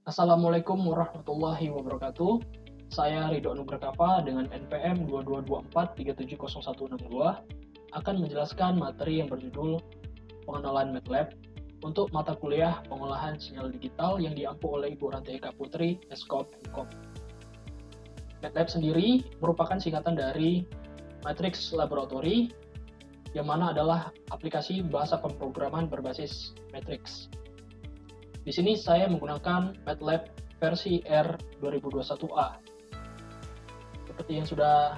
Assalamualaikum warahmatullahi wabarakatuh. Saya Ridho Nugrakafa dengan NPM 2224370162 akan menjelaskan materi yang berjudul Pengenalan MATLAB untuk mata kuliah pengolahan sinyal digital yang diampu oleh Ibu Ranti Eka Putri, Eskop Hukum. MATLAB sendiri merupakan singkatan dari Matrix Laboratory, yang mana adalah aplikasi bahasa pemrograman berbasis matriks. Di sini saya menggunakan MATLAB versi R2021A. Seperti yang sudah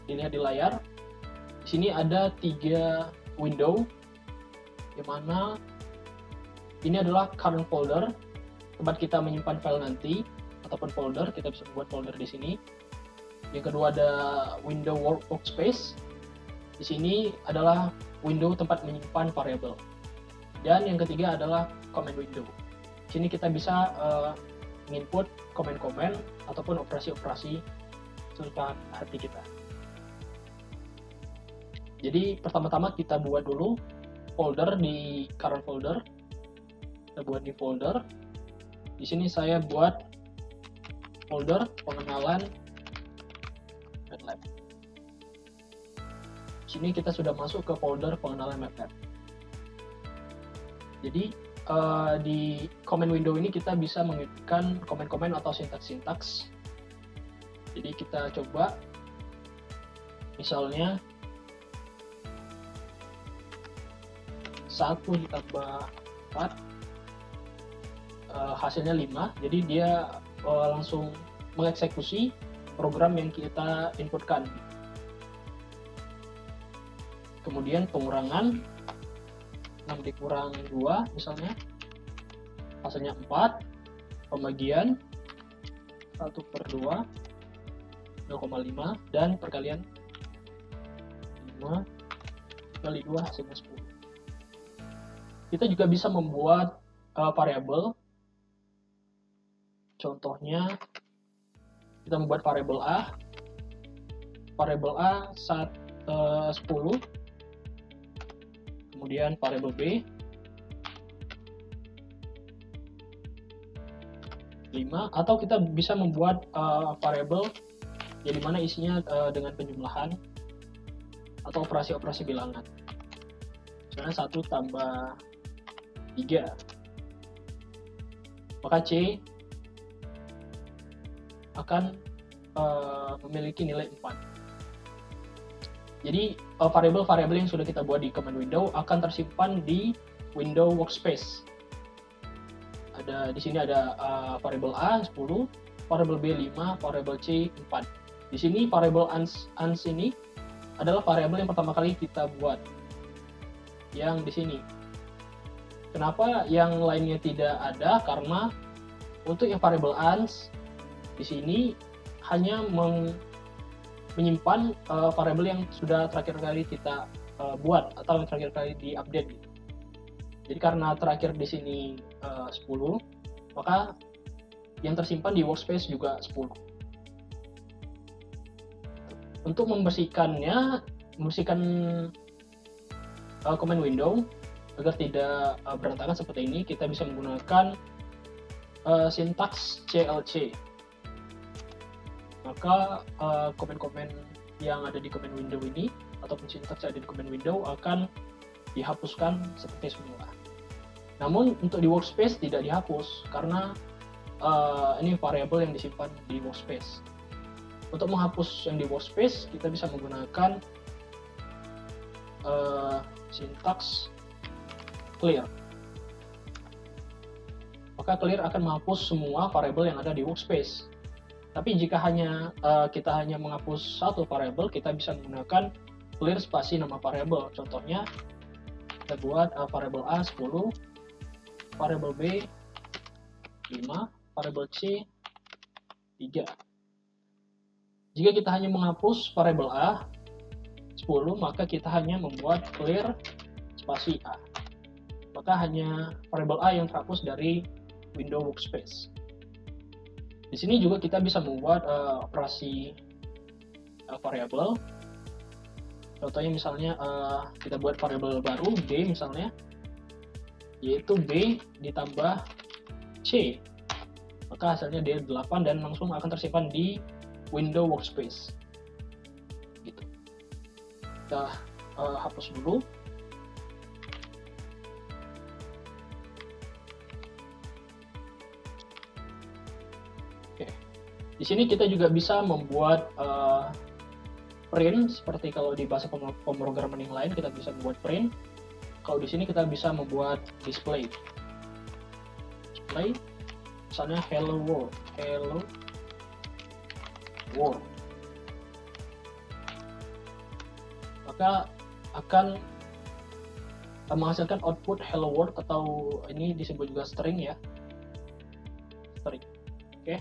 dilihat di layar, di sini ada 3 window, yang mana ini adalah current folder, tempat kita menyimpan file nanti, ataupun folder, kita bisa membuat folder di sini. Yang kedua ada window workspace. Di sini adalah window tempat menyimpan variabel. Dan yang ketiga adalah command window. Di sini kita bisa menginput komen-komen ataupun operasi-operasi sesuka hati kita. Jadi pertama-tama kita buat dulu folder di current folder. Kita buat di folder. Di sini saya buat folder pengenalan MATLAB. Di sini kita sudah masuk ke folder pengenalan MATLAB. Jadi di command window ini kita bisa mengirimkan komen-komen atau sintaks-sintaks. Jadi kita coba, misalnya 1 ditambah 4 hasilnya 5. Jadi dia langsung mengeksekusi program yang kita inputkan. Kemudian pengurangan 6 dikurang 2 misalnya, hasilnya 4. Pembagian 1/2 0,5, dan perkalian 5 kali 2 hasilnya 10. Kita juga bisa membuat variabel. Contohnya kita membuat variabel A. Variabel A 10, kemudian variabel B 5, atau kita bisa membuat variabel yang dimana isinya dengan penjumlahan atau operasi-operasi bilangan. Misalnya 1 tambah 3, maka C akan memiliki nilai 4. Jadi variabel-variabel yang sudah kita buat di command window akan tersimpan di window workspace. Di sini ada variabel A 10, variabel B 5, variabel C 4. Di sini variabel ans ini adalah variabel yang pertama kali kita buat. Yang di sini. Kenapa yang lainnya tidak ada? Karena untuk yang variabel ans di sini hanya menyimpan variabel yang sudah terakhir kali kita buat atau yang terakhir kali diupdate. Jadi karena terakhir di sini 10, maka yang tersimpan di workspace juga 10. Untuk membersihkan command window agar tidak berantakan seperti ini, kita bisa menggunakan sintaks CLC. Maka komen-komen yang ada di command window ini ataupun sintaks yang ada di command window akan dihapuskan seperti semula. Namun untuk di workspace tidak dihapus karena ini variabel yang disimpan di workspace. Untuk menghapus yang di workspace kita bisa menggunakan sintaks clear. Maka clear akan menghapus semua variabel yang ada di workspace. Tapi jika kita hanya menghapus satu variabel, kita bisa menggunakan clear spasi nama variabel. Contohnya kita buat variabel A 10, variabel B 5, variabel C 3. Jika kita hanya menghapus variabel A 10, maka kita hanya membuat clear spasi A. Maka hanya variabel A yang terhapus dari window workspace. Di sini juga kita bisa membuat operasi variabel. Contohnya misalnya kita buat variabel baru B misalnya, yaitu B ditambah C. maka hasilnya dia 8 dan langsung akan tersimpan di window workspace gitu. Kita hapus dulu. Oke. Di sini kita juga bisa membuat print, seperti kalau di bahasa pemrograman yang lain kita bisa membuat print. Kalau di sini kita bisa membuat display, misalnya hello world, maka akan menghasilkan output hello world, atau ini disebut juga string ya, string. Oke.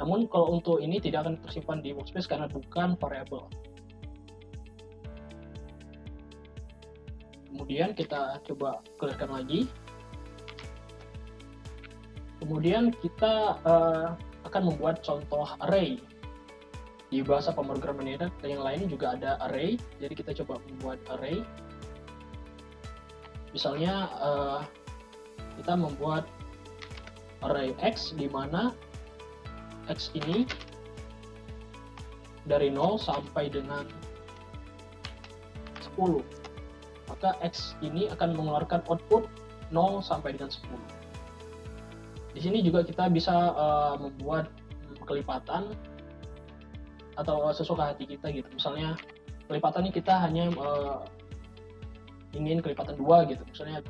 Namun kalau untuk ini tidak akan tersimpan di workspace karena bukan variable. Kemudian kita coba clearkan lagi. Kemudian kita akan membuat contoh array. Di bahasa pemrograman yang lain juga ada array, jadi kita coba membuat array. Misalnya kita membuat array X, di mana X ini dari 0 sampai dengan 10. Maka X ini akan mengeluarkan output 0 sampai dengan 10. Di sini juga kita bisa membuat kelipatan atau sesuka hati kita gitu. Misalnya kelipatannya kita hanya ingin kelipatan 2 gitu. Misalnya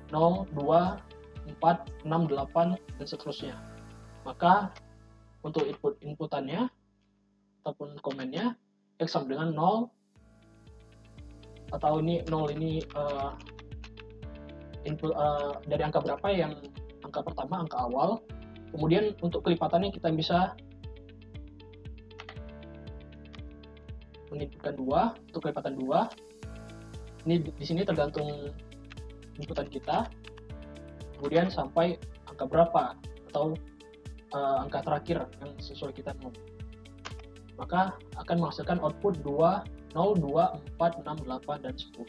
0, 2, 4, 6, 8 dan seterusnya. Maka untuk inputannya ataupun komennya X sama dengan 0, atau ini 0 ini input dari angka berapa, yang angka pertama, angka awal. Kemudian untuk kelipatannya kita bisa menginputkan 2, untuk kelipatan 2. Ini di sini tergantung inputan kita. Kemudian sampai angka berapa atau angka terakhir yang sesuai kita mau. Maka akan menghasilkan output 2, 0, 2, 4, 6, 8, dan 10.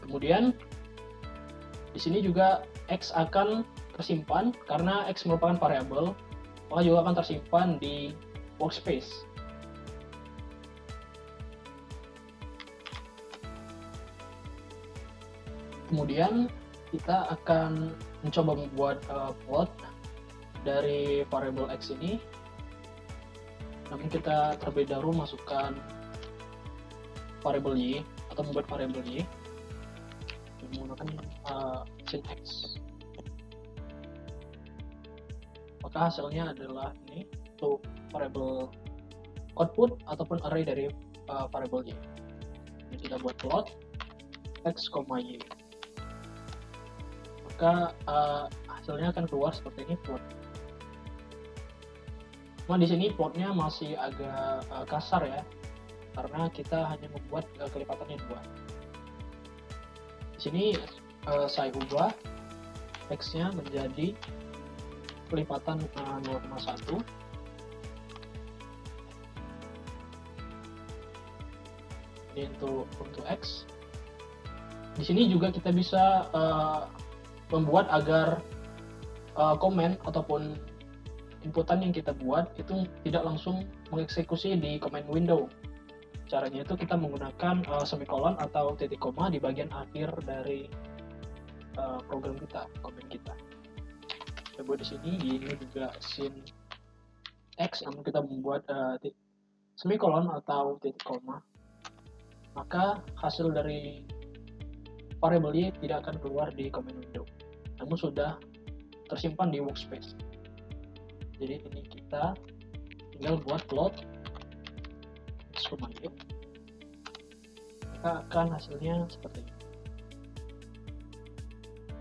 Kemudian di sini juga X akan tersimpan, karena X merupakan variabel, maka juga akan tersimpan di workspace. Kemudian kita akan mencoba membuat plot dari variabel X ini. Namun kita terlebih dahulu masukkan variabel Y, atau membuat variabel Y menggunakan syntax. Maka hasilnya adalah ini untuk variabel output ataupun array dari variabel Y. Jadi kita buat plot X, Y. Maka hasilnya akan keluar seperti ini, plot. Cuma di sini plotnya masih agak kasar ya, karena kita hanya membuat kelipatannya 2. Di sini saya ubah X-nya menjadi kelipatan 0,1. Ini untuk X. Di sini juga kita bisa membuat agar komen ataupun inputan yang kita buat itu tidak langsung mengeksekusi di command window. Caranya itu kita menggunakan semikolon atau titik koma di bagian akhir dari program kita, komen kita. Kita buat di sini, ini juga syntax, namun kita membuat semikolon atau titik koma. Maka hasil dari variabel Y tidak akan keluar di command window, namun sudah tersimpan di workspace. Jadi ini kita tinggal buat plot X, Y. Maka akan hasilnya seperti ini,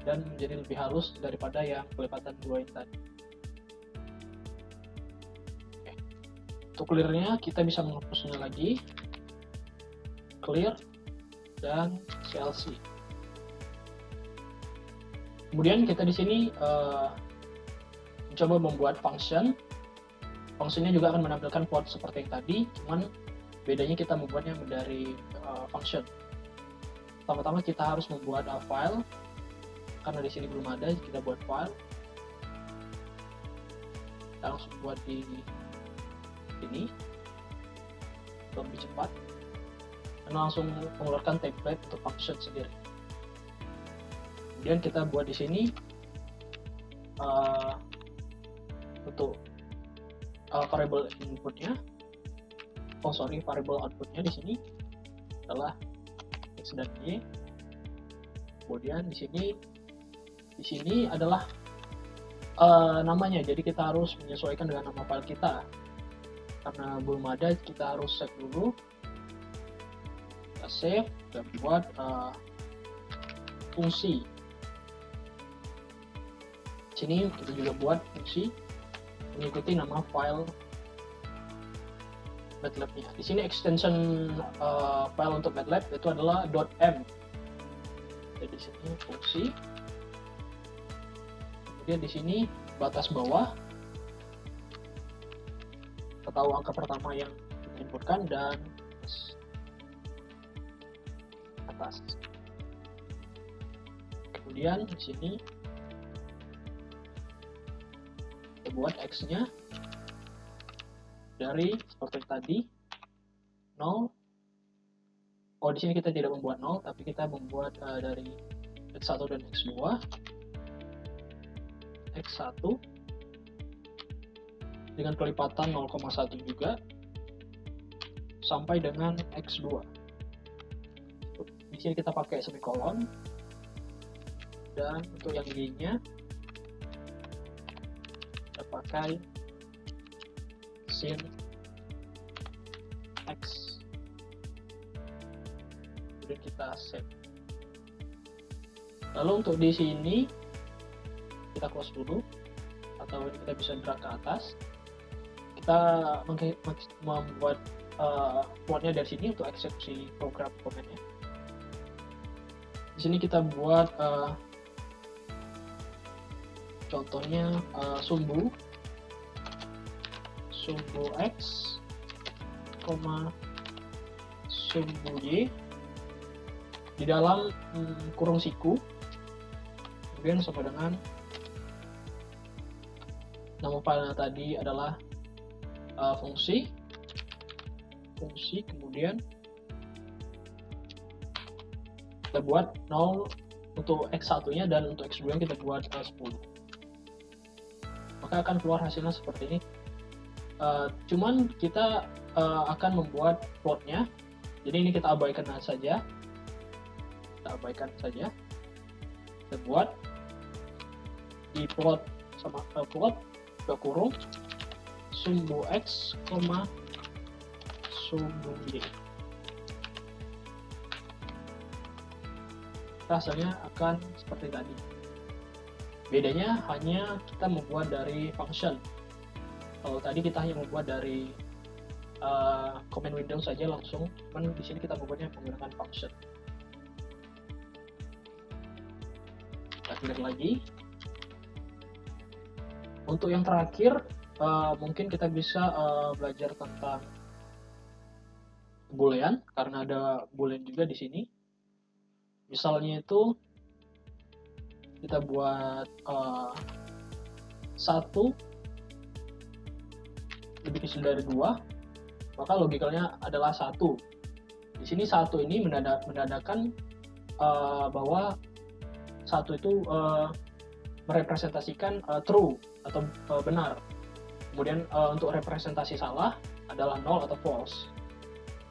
dan menjadi lebih halus daripada yang kelipatan 2 ini tadi. Oke. Untuk clear-nya kita bisa menghapusnya lagi, clear dan CLC. Kemudian kita di sini mencoba membuat function. Functionnya juga akan menampilkan plot seperti yang tadi, cuman bedanya kita membuatnya dari function. Pertama-tama kita harus membuat file karena di sini belum ada, kita buat file, kita langsung buat di sini lebih cepat, dan langsung mengeluarkan template untuk function sendiri. Kemudian kita buat di sini untuk variable inputnya, variable outputnya di sini adalah x dan y. Kemudian di sini adalah namanya, jadi kita harus menyesuaikan dengan nama file kita. Karena belum ada, kita harus save dulu. Kita save dan buat fungsi. Di sini kita juga buat fungsi mengikuti nama file MATLAB-nya. Di sini extension file untuk MATLAB itu adalah .m. Jadi di sini fungsi. Kemudian di sini batas bawah, kita tahu angka pertama yang kita inputkan, dan atas. Kemudian di sini kita buat x-nya dari seperti tadi 0. Di sini kita tidak membuat 0, tapi kita membuat dari x1 dan x2. x1 dengan kelipatan 0,1 juga sampai dengan x2. Di sini kita pakai semikolon, dan untuk yang y-nya kita pakai sin x. Kemudian kita save. Lalu untuk di sini kita close dulu, atau kita bisa drag ke atas. Kita membuat plotnya dari sini untuk eksekusi program komennya. Di sini kita buat contohnya sumbu x, sumbu y di dalam kurung siku, kemudian sama dengan nama filenya tadi adalah fungsi, kemudian kita buat 0 untuk x1 nya, dan untuk x2 nya kita buat 10. Maka akan keluar hasilnya seperti ini. Cuman kita akan membuat plotnya, jadi ini kita abaikan saja. Kita buat di plot sama plot ke kurung sumbu x, sumbu y. Hasilnya akan seperti tadi. Bedanya hanya kita membuat dari function. Kalau tadi kita hanya membuat dari command window saja langsung, cuman di sini kita membuatnya menggunakan function. Kita clear lagi. Untuk yang terakhir, mungkin kita bisa belajar tentang boolean, karena ada boolean juga di sini. Misalnya itu kita buat 1 lebih kecil dari 2, maka logikalnya adalah 1. Di sini 1 ini menandakan bahwa 1 itu merepresentasikan true atau benar. Kemudian untuk representasi salah adalah 0 atau false.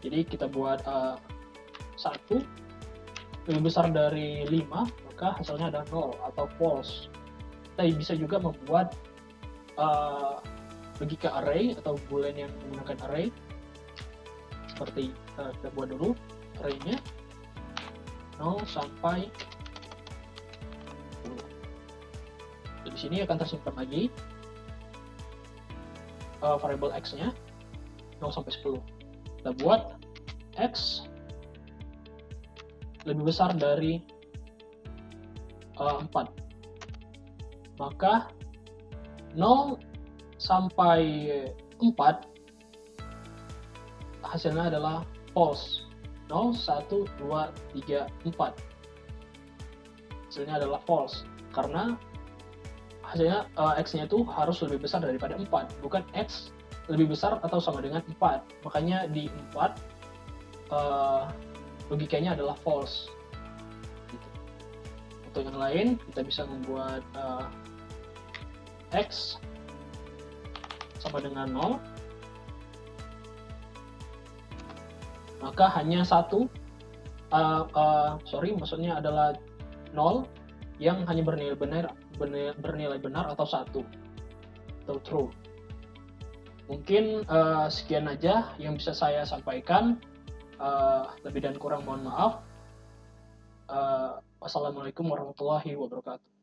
Jadi kita buat 1 lebih besar dari 5, maka hasilnya adalah 0 atau false. Kita bisa juga membuat logika array atau boolean yang menggunakan array. Seperti kita buat dulu array-nya 0 sampai 10. Di sini akan tersimpan lagi variable x-nya 0 sampai 10. Kita buat x lebih besar dari 4, maka 0 sampai 4 hasilnya adalah false. 0, 1, 2, 3, 4. hasilnya adalah false, karena hasilnya X-nya itu harus lebih besar daripada 4, bukan X lebih besar atau sama dengan 4. Makanya di 4 logikanya adalah false. Gitu. Untuk yang lain, kita bisa membuat X sama dengan 0, maka hanya satu, maksudnya adalah 0 yang hanya bernilai benar atau 1 atau true. Mungkin sekian aja yang bisa saya sampaikan. Lebih dan kurang mohon maaf. Wassalamualaikum warahmatullahi wabarakatuh.